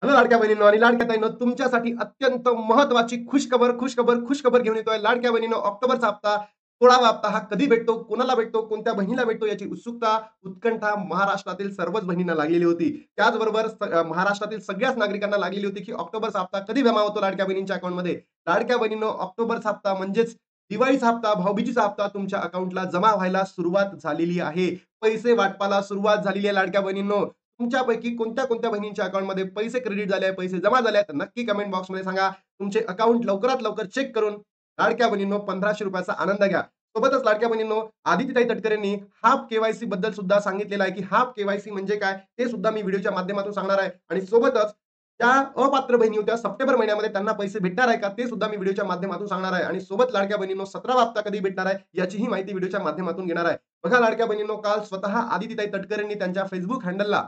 Hello लाडक्या बहिणींनो आणि लाडक्या ताईंनो, तुमच्यासाठी अत्यंत महत्त्वाची खुशखबर घेऊन येतोय. लाडक्या बहिणींनो, ऑक्टोबरचा हप्ता, 16वा हप्ता हा कधी भेटतो, कोणाला भेटतो, कोणत्या बहिणीला भेटतो याची उत्सुकता, उत्कंठा महाराष्ट्रातील सर्वच बहिणींना लागलेली होती. त्याचबरोबर महाराष्ट्रातील सगळ्याच नागरिकांना लागलेली होती, की ऑक्टोबरचा हप्ता कधी जमा होतो लाडक्या बहिणींच्या अकाउंटमध्ये. लाडक्या बहिणींनो, ऑक्टोबरचा हप्ता म्हणजेच दिवाळीचा हप्ता, भाऊबीजेचा हप्ता तुमच्या अकाउंटला जमा व्हायला सुरुवात झालेली आहे. पैसे वाटपाला सुरुवात झालेली आहे लाडक्या बहिणींनो. तुमच्यापैकी कोणत्या-कोणत्या बहिणींच्या अकाउंटमध्ये पैसे क्रेडिट झाले आहे, पैसे जमा झाले आहेत, तर नक्की कमेंट बॉक्समध्ये सांगा. तुमचे अकाउंट लवकरात लवकर चेक करून लाडक्या बहिणींनो ₹1500 चा आनंद घ्या. सोबतच लाडक्या बहिणींनो, आदितीताई तटकरेंनी हाफ केवायसी बद्दल सुद्धा सांगितलेलं आहे, की हाफ केवायसी म्हणजे काय, ते सुद्धा मी व्हिडिओच्या माध्यमातून सांगणार आहे. आणि सोबतच ज्या अपात्र बहिणी होत्या सप्टेंबर महिन्यामध्ये त्यांना पैसे भेटणार आहे का, ते सुद्धा मी व्हिडिओच्या माध्यमातून सांगणार आहे. आणि सोबत लाडक्या बहिणींनो, 17वा हप्ता कधी भेटणार आहे, याचीही माहिती व्हिडिओच्या माध्यमातून घेणार आहे. बघा लाडक्या बहिणींनो, काल स्वतः आदितीताई तटकरेंनी त्यांच्या Facebook हँडलला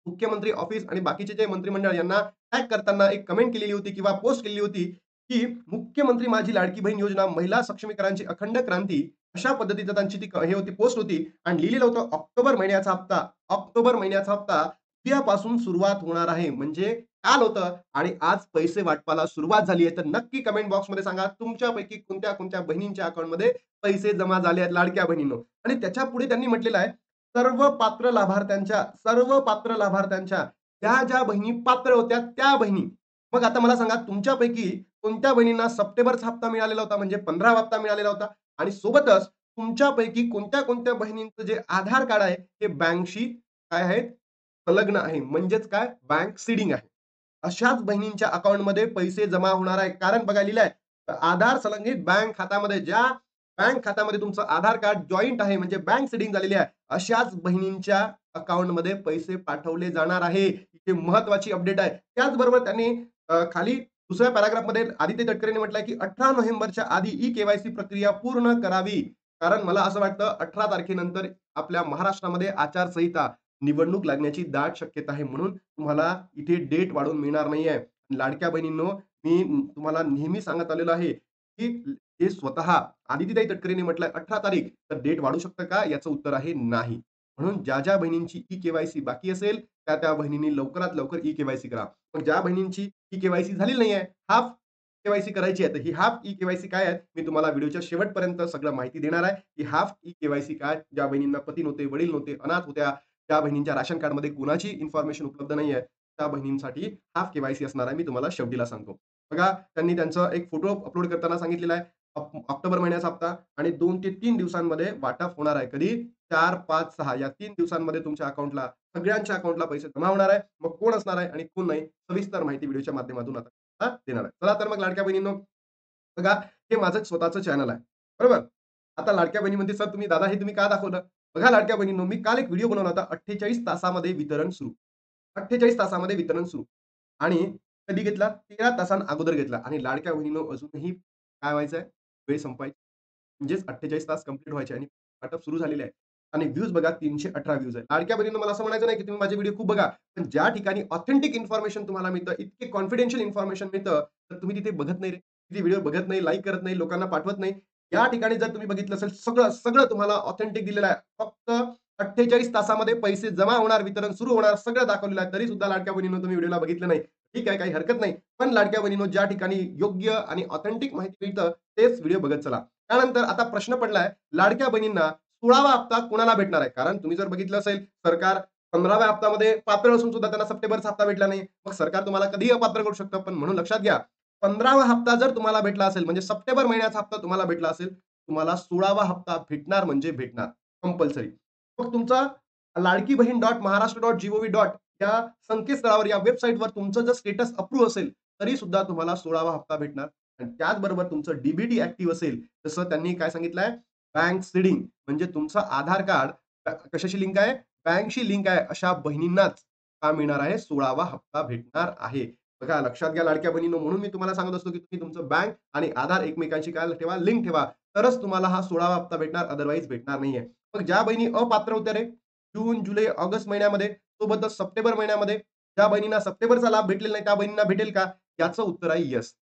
मुख्यमंत्री ऑफिस आणि बाकीचे जे मंत्रिमंडळ यांना टॅग करताना एक कमेंट केलेली होती किंवा पोस्ट केलेली होती, की मुख्यमंत्री माझी लाडकी बहीण योजना, महिला सक्षमीकरांची अखंड क्रांती, अशा पद्धतीचं त्यांची ती हे होती, पोस्ट होती आणि लिहिलेलं होतं ऑक्टोबर महिन्याचा हप्ता उद्यापासून सुरुवात होणार आहे. म्हणजे काल होतं आणि आज पैसे वाटपाला सुरुवात झाली आहे. तर नक्की कमेंट बॉक्समध्ये सांगा तुमच्यापैकी कोणत्या-कोणत्या बहिणींच्या अकाउंटमध्ये पैसे जमा झाले आहेत लाडक्या बहिणींनो. आणि त्याच्यापुढे त्यांनी म्हटलेलं आहे, सर्व पात्र लाभार्थ्यांच्या ज्या बहिणी पात्र होत्या त्या बहिणी. मग आता मला सांगा तुमच्यापैकी कोणत्या बहिणींना सप्टेंबरचा हप्ता मिळालेला होता म्हणजे 15वा हप्ता मिळालेला होता आणि सोबतच तुमच्यापैकी कोणत्या-कोणत्या बहिणींचं जे आधार कार्ड आहे हे बँकशी काय आहे संलग्न आहे. म्हणजेच काय बँक सीडिंग आहे. अशाच बहिणींच्या अकाउंटमध्ये पैसे जमा होणार आहे. कारण बघा लिहिलंय आधार संलग्नित बँक खात्यामध्ये ज्या बँक खात्यामध्ये तुमचं आधार कार्ड जॉइंट आहे म्हणजे बँक सीडिंग झालेली आहे. अशाच बहिणींच्या अकाउंटमध्ये पैसे पाठवले जाणार आहे. ही महत्त्वाची अपडेट आहे. त्याचबरोबर त्यांनी खाली दुसऱ्या पॅराग्राफमध्ये आदित्य तटकरेंनी म्हटलंय, की 18 नोव्हेंबरच्या आधी ई-केवायसी प्रक्रिया पूर्ण करावी. कारण मला असं वाटतं 18 तारखेनंतर आपल्या महाराष्ट्रामध्ये आचारसंहिता, निवडणूक लागण्याची दाट शक्यता आहे. म्हणून तुम्हाला इथे डेट वाढवून मिळणार नाहीये. लाडक्या बहिणींनो, मी तुम्हाला नेहमी सांगत आलेलो आहे, की हे स्वतः आदितीताई तटकरेंनी म्हटलंय 18 तारीख, तर डेट वाढू शकतं का? याचं उत्तर आहे नाही. म्हणून ज्या बहिणींची ई-केवायसी बाकी असेल, त्या बहिणींनी लवकरात लवकर ई-केवायसी करा. मग ज्या बहिणींची ई-केवायसी झालेली नाहीये, हाफ केवायसी करायची आहे, तर ही हाफ ई-केवायसी काय आहे? मी तुम्हाला व्हिडिओच्या शेवटपर्यंत सगळं माहिती देणार आहे, की हाफ ई-केवायसी काय? ज्या बहिणींना पती नव्हते, वडील नव्हते, अनाथ होत्या, ज्या बहिणींच्या राशन कार्डमध्ये कुणाची इन्फॉर्मेशन उपलब्ध नाहीये, त्या बहिणींसाठी हाफ केवायसी असणार आहे. मी तुम्हाला शेवटीला सांगतो. बघा, त्यांनी त्यांचा एक फोटो अपलोड करताना सांगितलेला आहे. ऑक्टोबर महिन्याचा हप्ता आणि 2 ते 3 दिवसांमध्ये वाटप होणार आहे. कधी? 4, 5, 6 या 3 दिवसांमध्ये तुमच्या अकाउंटला, सगळ्यांच्या अकाउंटला पैसे जमा होणार आहे. मग कोण असणार आहे आणि कोण नाही, सविस्तर माहिती व्हिडिओच्या माध्यमातून आता देणार आहे. चला तर मग लाडक्या बहिणींनो, बघा हे माझं स्वतःचं चॅनल आहे. बरोबर? आता लाडक्या बहिणी म्हणते, "सर तुम्ही दादा हे तुम्ही का दाखवलं?" बघा लाडक्या बहिणींनो, मी काल एक व्हिडिओ बनवला होता 48 तासामध्ये वितरण सुरू. 48 तासामध्ये वितरण सुरू आणि कधी घेतला? 13 तासांअगोदर घेतला आणि लाडक्या बहिणींनो अजूनही काय व्हायचंय? वेळ संपायची. म्हणजेच 48 तास कंप्लीट व्हायचे आणि वाटप सुरू झालेले आहे. आणि व्ह्यूज बघा 318 व्ह्यूज आहेत. लाडक्या बहिणींनो मला असं म्हणायचं नाही, की तुम्ही माझे व्हिडिओ खूप बघा. पण ज्या ठिकाणी ऑथेंटिक इन्फॉर्मेशन तुम्हाला मिळतं, इतके कॉन्फिडेन्शियल इन्फॉर्मेशन मिळतं, तर तुम्ही तिथे बघत नाही रे. ती व्हिडिओ बघत नाही, लाईक करत नाही, लोकांना पाठवत नाही. या ठिकाणी जर तुम्ही बघितलं असेल सगळं तुम्हाला ऑथेंटिक दिलेलं आहे. फक्त 48 तासामध्ये पैसे जमा होणार, वितरण सुरू होणार, सगळं दाखवलेलं आहे. तरी सुद्धा लाडक्या बहिणींनो तुम्ही व्हिडिओला बघितलं नाही. ठीक आहे, काही हरकत नाही. पण लाडक्या बहिणींनो ज्या ठिकाणी योग्य आणि ऑथेंटिक माहिती मिळतं, तेच व्हिडिओ बघत चला. त्यानंतर आता प्रश्न पडलाय, लाडक्या बहिणींना 16वा हप्ता कुणाला भेटणार आहे? कारण तुम्ही जर बघितलं असेल, सरकार 15व्या हप्त्यामध्ये पात्र असून सुद्धा त्यांना सप्टेंबरचा हप्ता भेटला नाही. मग सरकार तुम्हाला कधीही अपात्र करू शकतं. पण म्हणून लक्षात घ्या, 15वा हप्ता जर तुम्हाला भेटला असेल, म्हणजे सप्टेंबर महिन्याचा हप्ता तुम्हाला भेटला असेल, तुम्हाला 16वा हप्ता भेटणार म्हणजे भेटणार कंपल्सरी. मग तुमचा लाडकी बहीण .महाराष्ट्र.gov. या संकेतस्थळावर, या वेबसाईटवर तुमचं जर स्टेटस अप्रूव्ह असेल, तरी सुद्धा तुम्हाला 16वा हप्ता भेटणार. आणि त्याचबरोबर तुमचं डी ॲक्टिव्ह असेल, जसं त्यांनी काय सांगितलंय, बँक सीडिंग म्हणजे तुमचं आधार कार्ड कशाशी लिंक आहे? बँकशी लिंक आहे. अशा बहिणींनाच काय मिळणार आहे? 16वा हप्ता भेटणार आहे. बघा लक्षात घ्या लाडक्या बहिणींनो, म्हणून मी तुम्हाला सांगत असतो, की तुम्ही तुमचं बँक आणि आधार एकमेकांशी काय ठेवा? लिंक ठेवा. तरच तुम्हाला हा 16वा हप्ता भेटणार, अदरवाईज भेटणार नाहीये. मग ज्या बहिणी अपात्र होत्या रे, जून, जुलै, ऑगस्ट महिन्यामध्ये, सोबतच सप्टेंबर महिन्यामध्ये, ज्या बहिणींना सप्टेंबरचा लाभ भेटलेला नाही, त्या बहिणींना भेटेल का? याचं उत्तर आहे येस.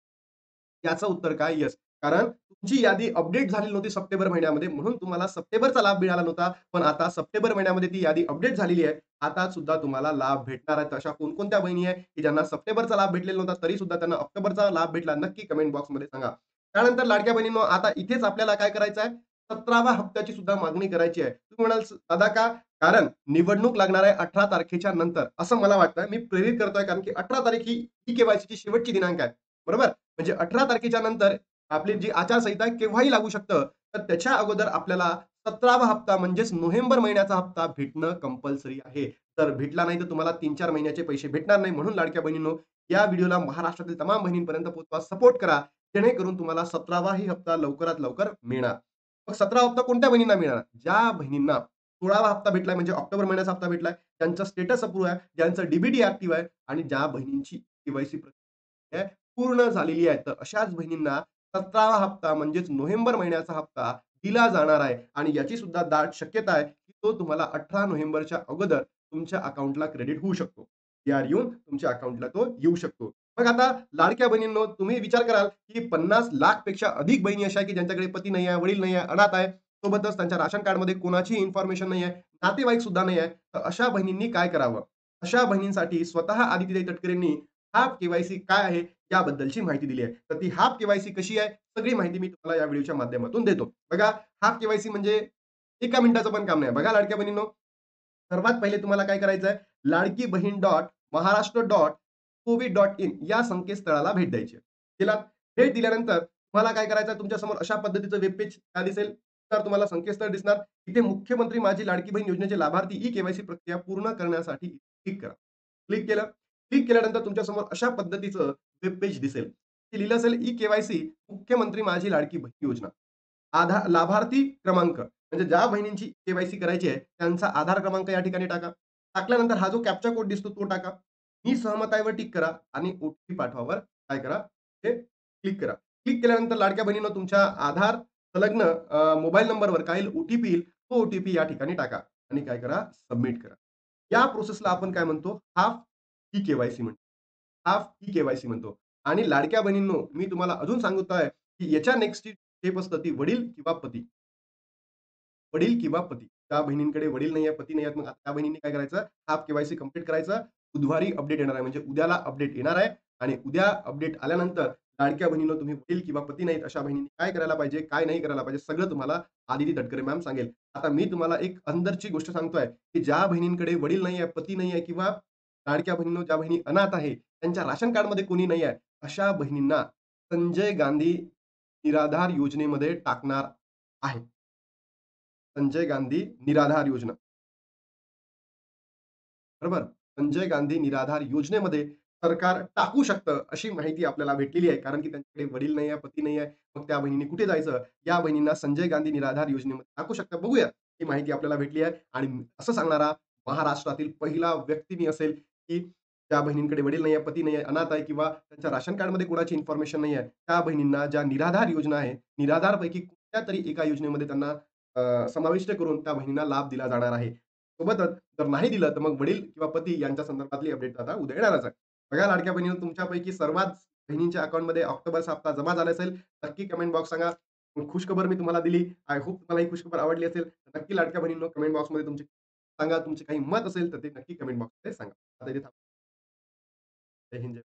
याचं उत्तर काय? येस. कारण तुमची यादी अपडेट झालेली नव्हती सप्टेंबर महिन्यामध्ये, म्हणून तुम्हाला सप्टेंबरचा लाभ मिळाला नव्हता. पण आता सप्टेंबर महिन्यामध्ये ती यादी अपडेट झालेली आहे. आता सुद्धा तुम्हाला लाभ भेटणार आहे. अशा कोणकोणत्या बहिणी आहे, की ज्यांना सप्टेंबरचा लाभ भेटलेला नव्हता, तरी सुद्धा त्यांना ऑक्टोबरचा लाभ भेटला? नक्की कमेंट बॉक्समध्ये सांगा. त्यानंतर लाडक्या बहिणींनो, आता इथेच आपल्याला काय करायचं आहे? 17व्या हप्त्याची सुद्धा मागणी करायची आहे. तुम्ही म्हणाल, "दादा का?" कारण निवडणूक लागणार आहे 18 तारखेच्या नंतर, असं मला वाटतं. मी प्रेरित करतोय कारण की 18 तारीख ही ई-के-वाय-सीची शेवटची दिनांक आहे. बरोबर? म्हणजे 18 तारखेच्या नंतर आपली जी आचारसंहिता आहे केव्हाही लागू शकतं. तर त्याच्या अगोदर आपल्याला 17वा हप्ता म्हणजेच नोव्हेंबर महिन्याचा हप्ता भेटणं कंपल्सरी आहे. तर भेटला नाही तर तुम्हाला 3-4 महिन्याचे पैसे भेटणार नाही. म्हणून लाडक्या बहिणींनो, या व्हिडिओला महाराष्ट्रातील तमाम बहिणींपर्यंत पोहोचवा, सपोर्ट करा. जेणेकरून तुम्हाला 17वाही हप्ता लवकरात लवकर मिळणार. मग 17 हप्ता कोणत्या बहिणींना मिळणार? ज्या बहिणींना 16वा हप्ता भेटलाय म्हणजे ऑक्टोबर महिन्याचा हप्ता भेटलाय, ज्यांचं स्टेटस अप्रूव्ह आहे, ज्यांचं डी ॲक्टिव्ह आहे आणि ज्या बहिणींची के-वाय-सी प्रक्रिया पूर्ण झालेली आहे. तर अशाच बहिणींना 17वा हप्ता म्हणजेच नोव्हेंबर महिन्याचा हप्ता दिला जाणार आहे आणि याची सुद्धा दाट शक्यता आहे, की तो तुम्हाला 18 नोव्हेंबरच्या अगोदर तुमच्या अकाउंटला क्रेडिट होऊ शकतो. पी-आर येऊन तुमच्या अकाउंटला तो येऊ शकतो. मग आता लाडक्या बहिणींनो, तुम्ही विचार कराल, की 50,00,000 पेक्षा अधिक बहिणी अशा आहे, की ज्यांच्याकडे पती नाही आहे, वडील नाही आहे, अनाथ आहे. सोबतच त्यांच्या राशन कार्डमध्ये कोणाचीही इन्फॉर्मेशन नाही आहे, नातेवाईक सुद्धा नाही आहे. तर अशा बहिणींनी काय करावं? अशा बहिणींसाठी स्वतः आदितीताई तटकरेंनी हाफ के-वाय-सी काय आहे याबद्दलची माहिती दिली आहे. तर ती हाफ के-वाय-सी कशी आहे? सगळी माहिती मी तुम्हाला या व्हिडिओच्या माध्यमातून देतो. बघा, हाफ के-वाय-सी म्हणजे एका मिनिटाचं पण काम नाही. बघा लाडक्या बहिणींनो, सर्वात पहिले तुम्हाला काय करायचं आहे? Ladki Bahin dot Maharashtra dot Covid dot in या संकेतस्थळाला भेट द्यायची आहे. केलात? भेट दिल्यानंतर तुम्हाला काय करायचं आहे? तुमच्यासमोर अशा पद्धतीचं वेब पेज काय दिसेल? तर तुम्हाला संकेतस्थळ दिसणार. इथे मुख्यमंत्री माझी लाडकी बहीण योजनेचे लाभार्थी ई-के-वाय-सी प्रक्रिया पूर्ण करण्यासाठी क्लिक करा. क्लिक केलं. क्लिक केल्यानंतर तुमच्यासमोर अशा पद्धतीचं वेब पेज दिसेल. ते लिहिलं असेल ई-के-वाय-सी मुख्यमंत्री माझी लाडकी बहीण योजना. लाभार्थी क्रमांक म्हणजे ज्या बहिणींची के-वाय-सी करायची आहे, त्यांचा आधार क्रमांक या ठिकाणी टाका. टाकल्यानंतर हा जो कॅप्चा कोड दिसतो तो टाका. मी सहमत आहे वर टिक करा आणि ओ-टी-पी पाठवावर काय करा? हे क्लिक करा. क्लिक केल्यानंतर लाडक्या बहिणींनो, तुमच्या आधार संलग्न मोबाईल नंबरवर काही ओ-टी-पी येईल. तो ओ-टी-पी या ठिकाणी टाका आणि काय करा? सबमिट करा. या प्रोसेसला आपण काय म्हणतो? हाफ ई-के-वाय-सी म्हणतो. हाफ ई-के-वाय-सी म्हणतो. आणि लाडक्या बहिणींनो, मी तुम्हाला अजून सांगतो आहे, की याच्या नेक्स्टची स्टेप असतं ती वडील किंवा पती. वडील किंवा पती. त्या बहिणींकडे वडील नाही आहे, पती नाही आहेत. मग आता त्या बहिणींनी काय करायचं? हाफ के-वाय-सी कंप्लीट करायचं. बुधवारी अपडेट येणार आहे. म्हणजे उद्याला अपडेट येणार आहे आणि उद्या अपडेट आल्यानंतर लाडक्या बहिणींनो, तुम्ही वडील किंवा पती नाहीत अशा बहिणींनी काय करायला पाहिजे, काय नाही करायला पाहिजे, सगळं तुम्हाला आदिती तटकरे मॅम सांगेल. आता मी तुम्हाला एक अंदरची गोष्ट सांगतोय, की ज्या बहिणींकडे वडील नाही आहे, पती नाही आहे किंवा लाडक्या बहिणींनो, ज्या बहिणी अनाथ आहे, त्यांच्या राशन कार्डमध्ये कोणी नाही आहे, अशा बहिणींना संजय गांधी निराधार योजनेमध्ये टाकणार आहे. संजय गांधी निराधार योजना. बरोबर? संजय गांधी निराधार योजनेमध्ये सरकार टाकू शकतं, अशी माहिती आपल्याला भेटलेली आहे. कारण की त्यांच्याकडे वडील नाही आहे, पती नाही आहे. मग त्या बहिणींनी कुठे जायचं? या बहिणींना संजय गांधी निराधार योजनेमध्ये टाकू शकतं. बघूया, ही माहिती आपल्याला भेटली आहे आणि असं सांगणारा महाराष्ट्रातील पहिला व्यक्ती मी असेल, की त्या बहिणींकडे वडील नाही आहे, पती नाही आहे, अनाथ आहे किंवा त्यांच्या राशन कार्डमध्ये कोणाची इन्फॉर्मेशन नाही आहे. त्या बहिणींना ज्या निराधार योजना आहे, निराधारपैकी कुठल्यातरी एका योजनेमध्ये त्यांना समाविष्ट करून त्या बहिणींना लाभ दिला जाणार आहे. सोबतच जर नाही दिलं, तर मग वडील किंवा पती यांच्या संदर्भातली अपडेट आता उद्या येणारच आहे. बघा लाडक्या बहिणींनो, तुमच्यापैकी सर्वात बहिणींच्या अकाउंटमध्ये ऑक्टोबरचा हप्ता जमा झाला असेल, नक्की कमेंट बॉक्स सांगा. खुशखबर मी तुम्हाला दिली. आय होप तुम्हाला ही खुशखबर आवडली असेल. तर नक्की लाडक्या बहिणींनो, कमेंट बॉक्समध्ये तुमचे सांगा. तुमचे काही मत असेल, तर ते नक्की कमेंट बॉक्समध्ये सांगा. आता इथे थांबतो. जय हिंद.